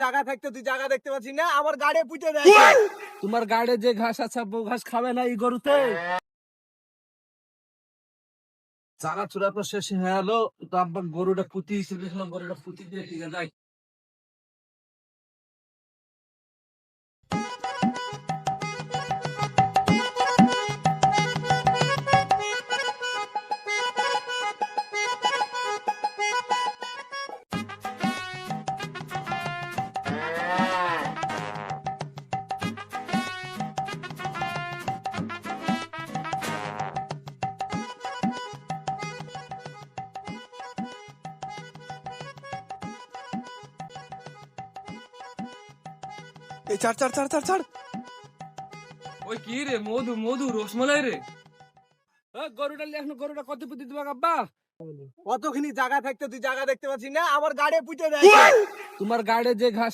জায়গা থাকতে তুই জায়গা দেখতে পাচ্ছিস না, আমার গাড়ি পুঁতে দেয়। তোমার গাড়ে যে ঘাস আছে বউ ঘাস খাবে না এই গরুতে। চারা চূড়া তো শেষ হয়ে গেলো, তো আব্বা গরুটা পুঁতি দেখলাম, গরুটা পুঁতি দিয়ে ঠিক আছে যাই। এই ছাড় ছাড় ছাড় ছাড় ছাড়। ওই কি রে, মধু মধু রসমালাই রে। গরুটা নিয়ে এখন গরুটা কত পুঁতি দিবা আব্বা? কতখানি জায়গা থাকতে তুই জায়গা দেখতে পাচ্ছিস না, আমার গাড়ি পুঁতে দেয়। তোমার গাড়ে যে ঘাস